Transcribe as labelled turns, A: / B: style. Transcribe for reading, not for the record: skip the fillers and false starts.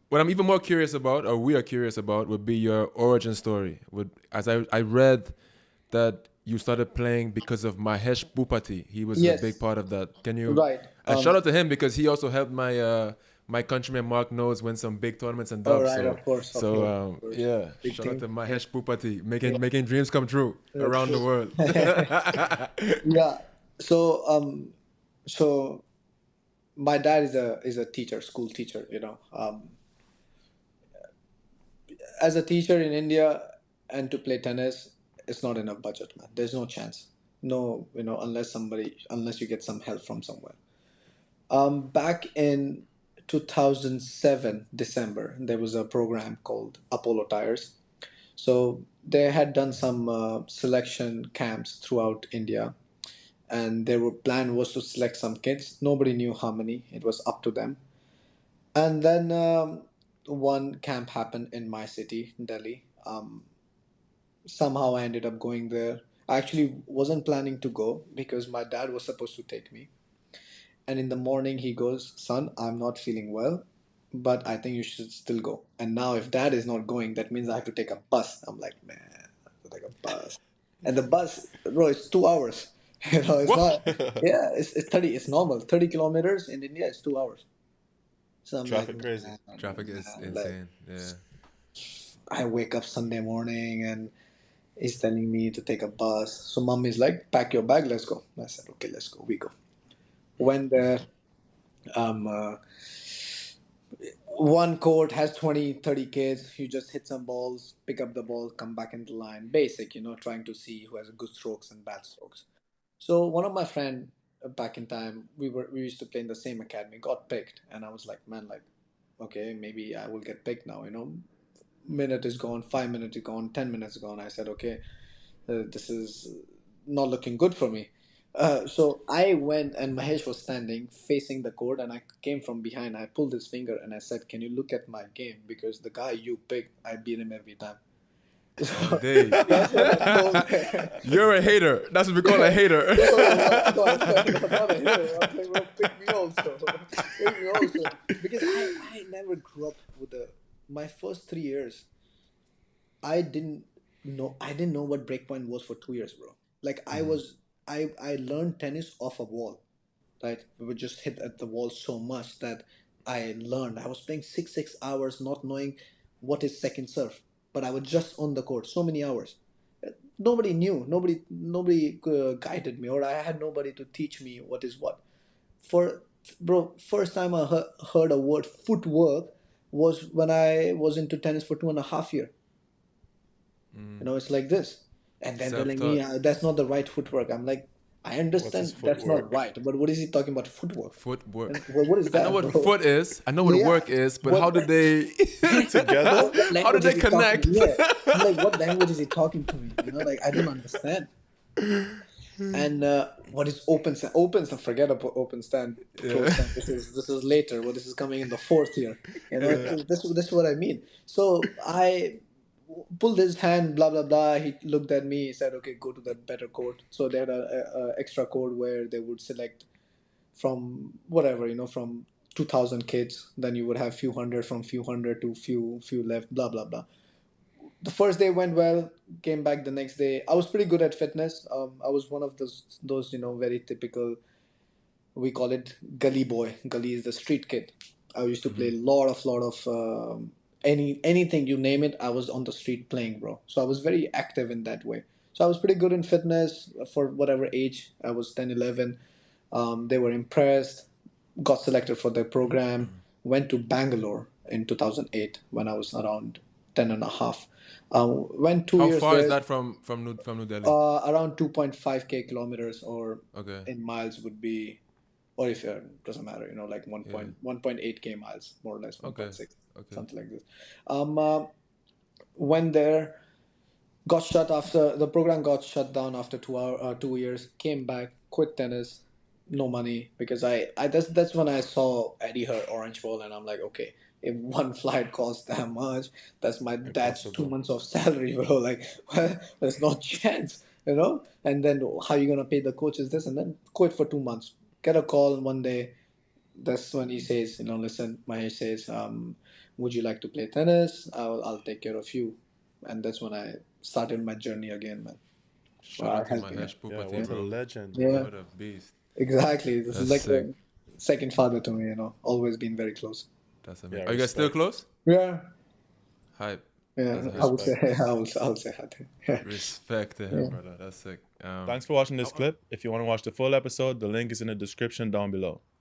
A: what I'm even more curious about, or we are curious about, would be your origin story. As I read that you started playing because of Mahesh Bhupati. He was a big
B: Yes,
A: part of that. Can you?
B: right.
A: And shout out to him because he also helped my countryman Mark Knows win some big tournaments and
B: All
A: dubs.
B: right,
A: So
B: of course, of
A: so
B: course,
A: um,
B: of course.
A: yeah,
B: Big
A: shout out
B: thing.
A: to
B: Yeah,
A: Mahesh Bhupati
B: yeah,
A: making dreams come true
B: that's
A: around
B: true.
A: the world.
B: Yeah. So so my dad is a teacher, school teacher. As a teacher in India, and to play tennis, it's not enough budget, man. There's no chance. No, unless you get some help from somewhere. Back in 2007 December, there was a program called Apollo Tires. So they had done some selection camps throughout India, and their plan was to select some kids. Nobody knew how many. It was up to them. And then one camp happened in my city, Delhi. Somehow I ended up going there. I actually wasn't planning to go because my dad was supposed to take me. And in the morning, he goes, "Son, I'm not feeling well, but I think you should still go." And now, if dad is not going, that means I have to take a bus. I'm like, man, I have to take a bus. And the bus, bro, it's 2 hours. It's
A: What?
B: not, yeah, it's 30, it's normal. 30 kilometers in India is 2 hours. So I'm like,
C: Traffic crazy.
A: Traffic is
B: like,
A: insane. Yeah.
B: I wake up Sunday morning and he's telling me to take a bus. So mom is like, pack your bag, let's go. I said, okay, let's go. We go. Went there. Um, uh, One court has 20, 30 kids. You just hit some balls, pick up the ball, come back into line. Basic, trying to see who has good strokes and bad strokes. So one of my friend back in time, we used to play in the same academy, got picked, and I was like, man, like, okay, maybe I will get picked now. Minute is gone, 5 minutes is gone, 10 minutes is gone. I said, okay, this is not looking good for me. So I went, and Mahesh was standing facing the court, and I came from behind. I pulled his finger and I said, "Can you look at my game? Because the guy you picked, I beat him every time."
A: All
B: So
A: day.
B: that's what I told him.
A: You're a hater. That's what we call a hater.
B: No, not a hitter. I was like, "Bro, pick me also, pick me also," because I never grew up with the my first 3 years. I didn't know what breakpoint was for 2 years, bro. Like I learned tennis off a wall, right? We would just hit at the wall so much that I learned. I was playing 6 hours, not knowing what is second serve, but I was just on the court so many hours. Nobody knew. Nobody guided me, or I had nobody to teach me what is what. For bro, first time I heard a word footwork was when I was into tennis for 2.5 years. It's like this. And then telling me
A: Self-taught.
B: that's not the right footwork. I'm like, I
C: What's his
B: understand that's not
C: footwork?
B: right, but what is he talking about footwork?
A: Footwork.
B: And what is
A: I know
B: that,
A: what
B: bro?
A: foot is. I know what
B: Yeah.
A: work is, but how
B: What
A: did
B: language?
A: they?
B: Bro,
C: Together?
B: what
A: How did
B: language
A: they
B: is he talking?
A: connect?
B: Yeah. I'm like, what language is he talking to me? Like I don't understand. And what is open stand? Open stand, forget about open stand, close
A: Yeah.
B: stand. This is later. What this is coming in the fourth year. This is what I mean. So I pulled his hand, blah blah blah. He looked at me. He said, "Okay, go to the better court." So they had a extra court where they would select from whatever from 2,000 kids. Then you would have few hundred, from few hundred to few left. Blah blah blah. The first day went well. Came back the next day. I was pretty good at fitness. I was one of those very typical. We call it gully boy. Gully is the street kid. I used to play lot of anything you name it. I was on the street playing, bro. So I was very active in that way. So I was pretty good in fitness for whatever age. I was 10, 11. They were impressed. Got selected for their program. Went to Bangalore in 2008 when I was around 10 and a half. Went two
A: How
B: years
A: far is
B: there.
A: that from New Delhi?
B: Around 2.5K kilometers, or
A: Okay.
B: in miles would be, or if doesn't matter, like
A: Yeah.
B: 1.8K miles, more or less
A: Okay.
B: 1.6,
A: Okay.
B: something like this. Um, uh, went there, the program got shut down after 2 years. Came back, quit tennis, no money, because I that's when I saw Eddie her Orange Bowl, and I'm like, okay, if one flight costs that much, that's my dad's two
C: Impossible.
B: months of salary, bro. Like, well, there's no chance. And then how you gonna pay the coaches this, and then quit for 2 months. Get a call one day. That's when he says, listen, Mahesh says, would you like to play tennis? I'll take care of you. And that's when I started my journey again, man.
A: Shout out to
B: Helping it.
A: Mahesh
C: Yeah,
A: Pupati,
C: what a
A: bro.
C: legend.
B: Yeah,
A: What a beast.
B: exactly. This is
A: That's
B: like
A: sick.
B: a second father to me, always been very close.
A: That's
C: Yeah,
A: amazing. Are you guys still
C: respect.
A: close?
B: Yeah,
A: Hype.
B: yeah.
A: That's
B: I
A: hype.
B: would say,
C: Respect.
B: I would say that. Yeah,
A: Respect to him,
B: yeah.
A: brother. That's sick.
C: Thanks for watching this clip. If you want to watch the full episode, the link is in the description down below.